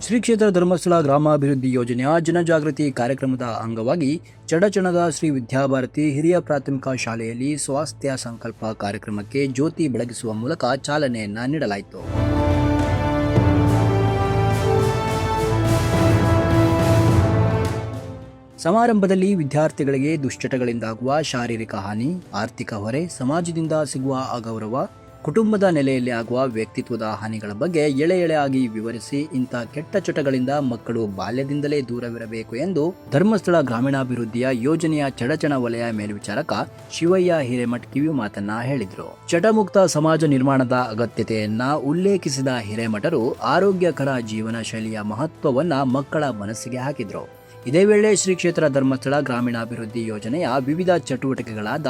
ಶ್ರೀ ಕ್ಷೇತ್ರ ಧರ್ಮಸ್ಥಳ ಗ್ರಾಮಾಭಿವೃದ್ಧಿ ಯೋಜನೆಯ ಜನಜಾಗೃತಿ ಕಾರ್ಯಕ್ರಮದ ಅಂಗವಾಗಿ ಚಡಚಣದ ಶ್ರೀ ವಿದ್ಯಾಭಾರತಿ ಹಿರಿಯ ಪ್ರಾಥಮಿಕ ಶಾಲೆಯಲ್ಲಿ ಸ್ವಾಸ್ಥ್ಯ ಸಂಕಲ್ಪ ಕಾರ್ಯಕ್ರಮಕ್ಕೆ ಜ್ಯೋತಿ ಬೆಳಗಿಸುವ ಮೂಲಕ ಚಾಲನೆಯನ್ನ ನೀಡಲಾಯಿತು. ಸಮಾರಂಭದಲ್ಲಿ ವಿದ್ಯಾರ್ಥಿಗಳಿಗೆ ದುಶ್ಚಟಗಳಿಂದಾಗುವ ಶಾರೀರಿಕ ಹಾನಿ, ಆರ್ಥಿಕ ಹೊರೆ, ಸಮಾಜದಿಂದ ಸಿಗುವ ಅಗೌರವ, ಕುಟುಂಬದ ನೆಲೆಯಲ್ಲಿ ಆಗುವ ವ್ಯಕ್ತಿತ್ವದ ಹಾನಿಗಳ ಬಗ್ಗೆ ಎಳೆಯಾಗಿ ವಿವರಿಸಿ ಇಂಥ ಕೆಟ್ಟ ಚಟಗಳಿಂದ ಮಕ್ಕಳು ಬಾಲ್ಯದಿಂದಲೇ ದೂರವಿರಬೇಕು ಎಂದು ಧರ್ಮಸ್ಥಳ ಗ್ರಾಮೀಣಾಭಿವೃದ್ಧಿಯ ಯೋಜನೆಯ ಚಡಚಣ ವಲಯ ಮೇಲ್ವಿಚಾರಕ ಶಿವಯ್ಯ ಹಿರೇಮಠ್ ಕಿವಿ ಮಾತನ್ನ ಹೇಳಿದರು. ಚಟಮುಕ್ತ ಸಮಾಜ ನಿರ್ಮಾಣದ ಅಗತ್ಯತೆಯನ್ನ ಉಲ್ಲೇಖಿಸಿದ ಹಿರೇಮಠರು ಆರೋಗ್ಯಕರ ಜೀವನ ಶೈಲಿಯ ಮಹತ್ವವನ್ನ ಮಕ್ಕಳ ಮನಸ್ಸಿಗೆ ಹಾಕಿದರು. ಇದೇ ವೇಳೆ ಶ್ರೀ ಕ್ಷೇತ್ರ ಧರ್ಮಸ್ಥಳ ಗ್ರಾಮೀಣಾಭಿವೃದ್ಧಿ ಯೋಜನೆಯ ವಿವಿಧ ಚಟುವಟಿಕೆಗಳಾದ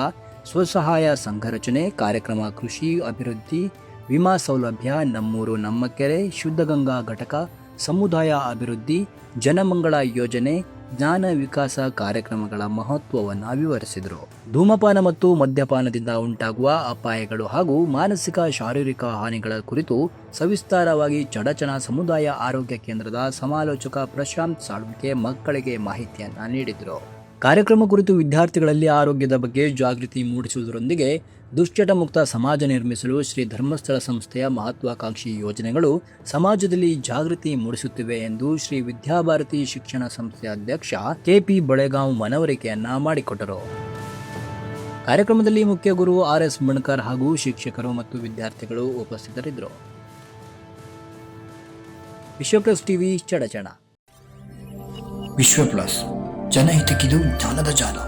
ಸ್ವಸಹಾಯ ಸಂಘ ರಚನೆ, ಕಾರ್ಯಕ್ರಮ ಕೃಷಿ ಅಭಿವೃದ್ಧಿ, ವಿಮಾ ಸೌಲಭ್ಯ, ನಮ್ಮೂರು ನಮ್ಮ ಕೆರೆ, ಶುದ್ಧಗಂಗಾ ಘಟಕ, ಸಮುದಾಯ ಅಭಿವೃದ್ಧಿ, ಜನಮಂಗಳ ಯೋಜನೆ, ಜ್ಞಾನ ವಿಕಾಸ ಕಾರ್ಯಕ್ರಮಗಳ ಮಹತ್ವವನ್ನು ವಿವರಿಸಿದರು. ಧೂಮಪಾನ ಮತ್ತು ಮದ್ಯಪಾನದಿಂದ ಉಂಟಾಗುವ ಅಪಾಯಗಳು ಹಾಗೂ ಮಾನಸಿಕ ಶಾರೀರಿಕ ಹಾನಿಗಳ ಕುರಿತು ಸವಿಸ್ತಾರವಾಗಿ ಚಡಚಣ ಸಮುದಾಯ ಆರೋಗ್ಯ ಕೇಂದ್ರದ ಸಮಾಲೋಚಕ ಪ್ರಶಾಂತ್ ಸಾಳ್ವಿಕೆ ಮಕ್ಕಳಿಗೆ ಮಾಹಿತಿಯನ್ನು ನೀಡಿದರು. ಕಾರ್ಯಕ್ರಮ ಕುರಿತು ವಿದ್ಯಾರ್ಥಿಗಳಲ್ಲಿ ಆರೋಗ್ಯದ ಬಗ್ಗೆ ಜಾಗೃತಿ ಮೂಡಿಸುವುದರೊಂದಿಗೆ ದುಶ್ಚಟ ಮುಕ್ತ ಸಮಾಜ ನಿರ್ಮಿಸಲು ಶ್ರೀ ಧರ್ಮಸ್ಥಳ ಸಂಸ್ಥೆಯ ಮಹತ್ವಾಕಾಂಕ್ಷಿ ಯೋಜನೆಗಳು ಸಮಾಜದಲ್ಲಿ ಜಾಗೃತಿ ಮೂಡಿಸುತ್ತಿವೆ ಎಂದು ಶ್ರೀ ವಿದ್ಯಾಭಾರತಿ ಶಿಕ್ಷಣ ಸಂಸ್ಥೆಯ ಅಧ್ಯಕ್ಷ ಕೆಪಿ ಬಳೆಗಾಂವ್ ಮನವರಿಕೆಯನ್ನ ಮಾಡಿಕೊಟ್ಟರು. ಕಾರ್ಯಕ್ರಮದಲ್ಲಿ ಮುಖ್ಯ ಗುರು ಆರ್.ಎಸ್. ಬಣ್ಕರ್ ಹಾಗೂ ಶಿಕ್ಷಕರು ಮತ್ತು ವಿದ್ಯಾರ್ಥಿಗಳು ಉಪಸ್ಥಿತರಿದ್ದರು. ವಿಶ್ವಪ್ಲಸ್ ಟಿವಿ ಚಡಚಣ. ವಿಶ್ವಪ್ಲಸ್, ಜನಹಿತಕ್ಕಿದು ಜ್ಞಾನದ ಜಾಲ.